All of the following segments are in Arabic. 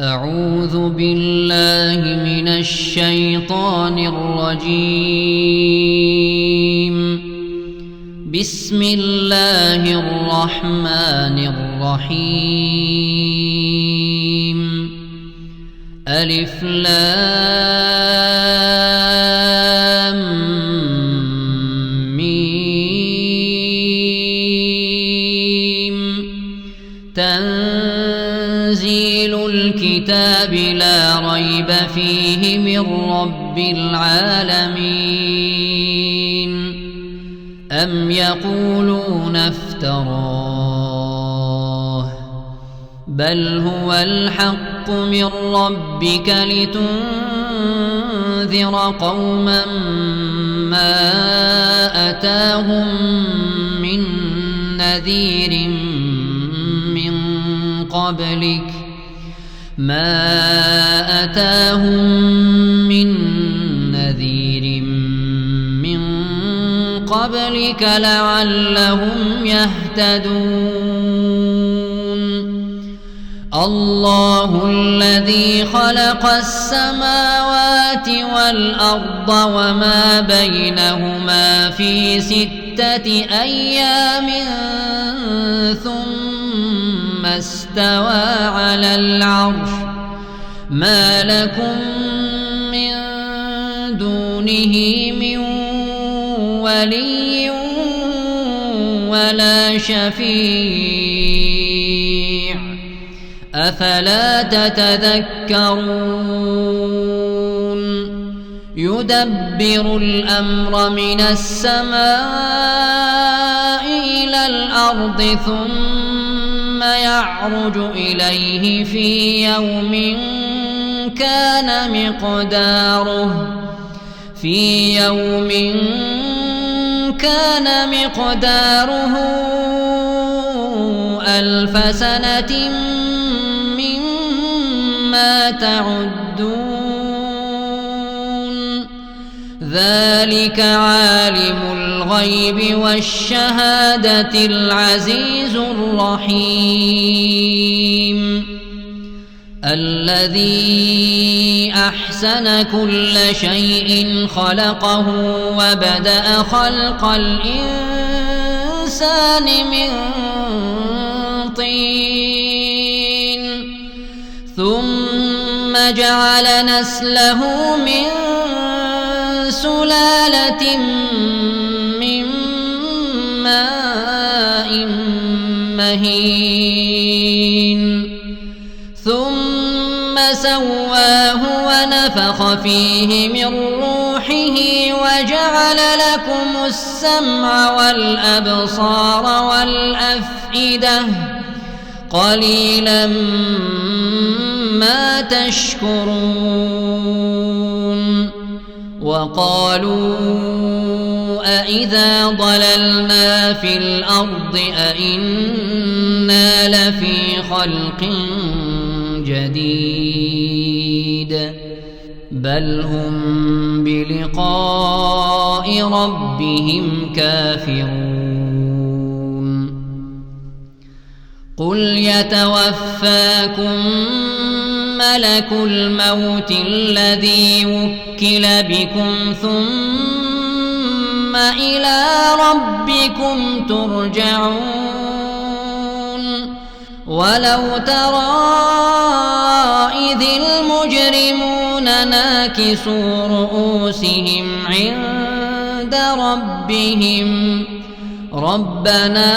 أعوذ بالله من الشيطان الرجيم. بسم الله الرحمن الرحيم. ألف لام ميم. تنزيل الكتاب لا ريب فيه من رب العالمين. أم يقولون افتراه بل هو الحق من ربك لتنذر قوما ما أتاهم من نذير من قبلك لعلهم يهتدون. الله الذي خلق السماوات والأرض وما بينهما في 6 أيام ثم استوى على العرش. ما لكم من دونه من ولي ولا شفيع أفلا تتذكرون. يدبر الأمر من السماء إلى الأرض ثم يعرج إليه في يوم كان مقداره 1000 سنة مما تعدون. ذلك عالم الغيب والشهادة العزيز الرحيم. الذي أحسن كل شيء خلقه وبدأ خلق الإنسان من طين ثم جعل نسله من سلالة من ماء مهين ثم سواه ونفخ فيه من روحه وجعل لكم السمع والأبصار والأفئدة قليلا ما تشكرون. وقالوا أإذا ضللنا في الأرض أإنا لفي خلق جديد بل هم بلقاء ربهم كافرون. قل يتوفاكم ملك الموت الذي وكل بكم ثم إلى ربكم ترجعون. ولو ترى إذ المجرمون ناكسوا رؤوسهم عند ربهم ربنا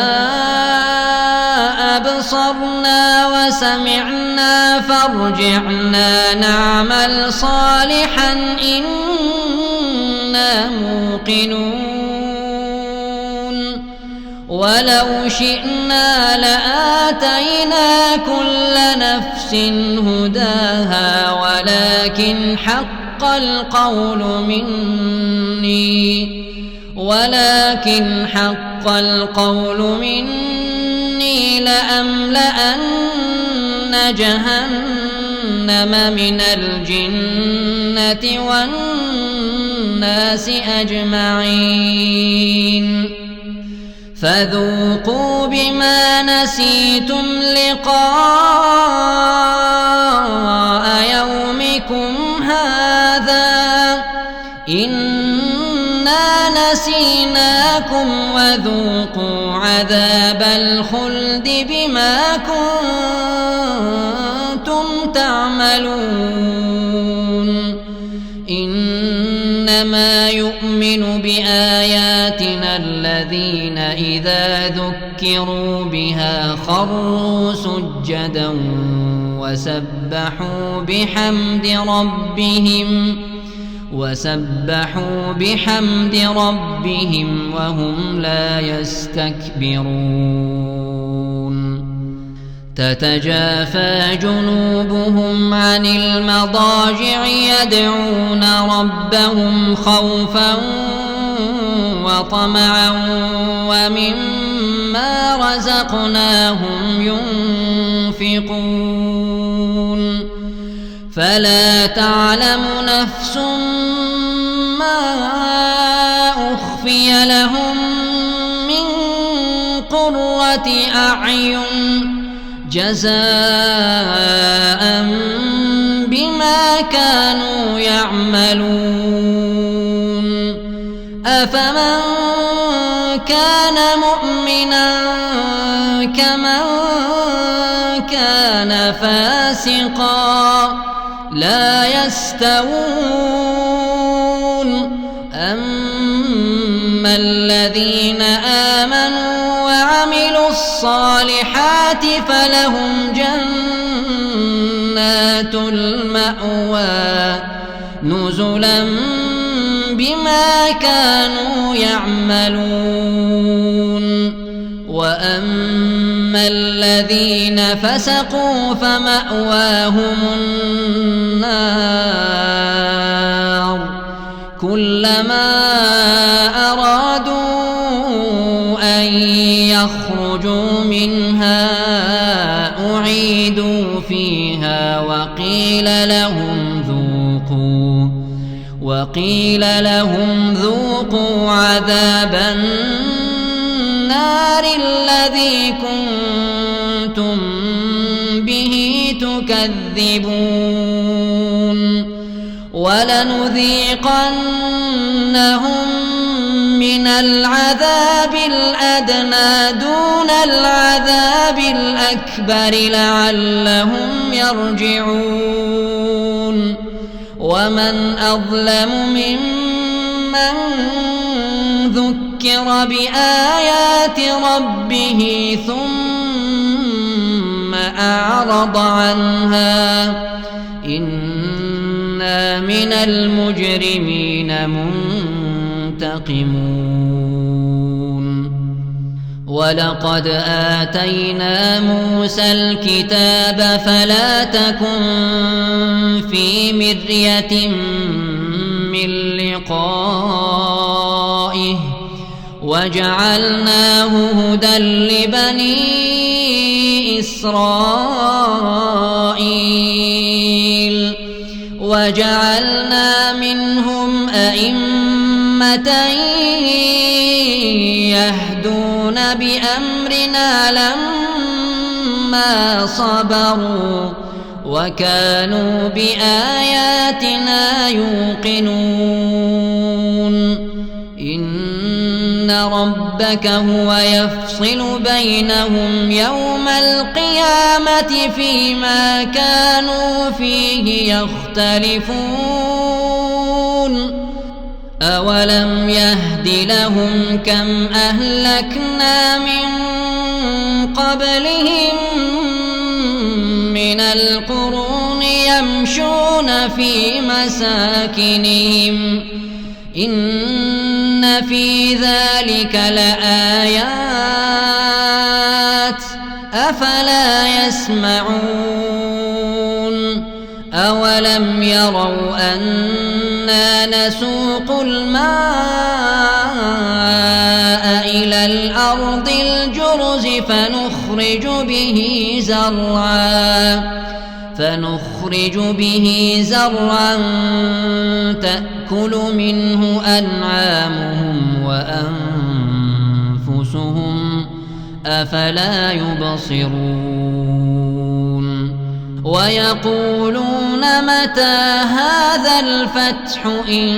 أبصرنا وسمعنا فارجعنا نعمل صالحا إنا موقنون. ولو شئنا لآتينا كل نفس هداها ولكن حق القول مني لأملأن جهنم من الجنة والناس أجمعين. فذوقوا بما نسيتم لقاء لكم وذوقوا عذاب الخلد بما كنتم تعملون إنما يؤمن بآياتنا الذين إذا ذكروا بها خروا سجدا وسبحوا بحمد ربهم وهم لا يستكبرون تتجافى جنوبهم عن المضاجع يدعون ربهم خوفا وطمعا ومما رزقناهم ينفقون فلا تعلم نفس ما أخفي لهم من قرة أعين جزاء بما كانوا يعملون أفمن كان مؤمنا كمن كان فاسقا لا يستوون أما الذين آمنوا وعملوا الصالحات فلهم جنات المأوى نزلا بما كانوا يعملون وأما الذين فسقوا فمأواهم النار كلما أرادوا أن يخرجوا منها أعيدوا فيها وقيل لهم ذوقوا عذاب النار الذي كنتم به تكذبون ولنذيقنهم من العذاب الأدنى دون العذاب الأكبر لعلهم يرجعون ومن أظلم ممن ذكر بآيات ربه ثم أعرض عنها إنا من المجرمين منتقمون ولقد آتينا موسى الكتاب فلا تكن في مرية من لقائه وجعلناه هدى لبني إسرائيل وجعلنا منهم أئمة يهدون بأمرنا لما صبروا وكانوا بآياتنا يوقنون إن ربك هو يفصل بينهم يوم القيامة فيما كانوا فيه يختلفون أولم يهد لهم كم أهلكنا من قبلهم من القرون يمشون في مساكنهم إن في ذلك لآيات أفلا يسمعون أولم يروا أنا نسوق الماء إلى الأرض الجرز فنخرج به زرعا تأكل منه أنعامهم وأنفسهم أفلا يبصرون ويقولون متى هذا الفتح إن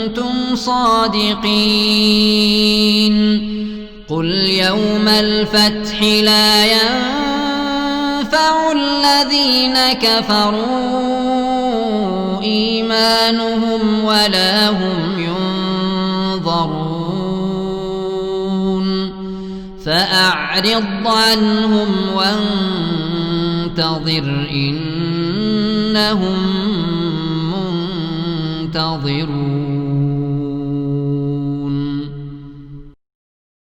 كنتم صادقين قل يوم الفتح لا ينفع الذين كفروا إيمانهم ولا هم ينظرون فأعرض عنهم وانتظر إنهم منتظرون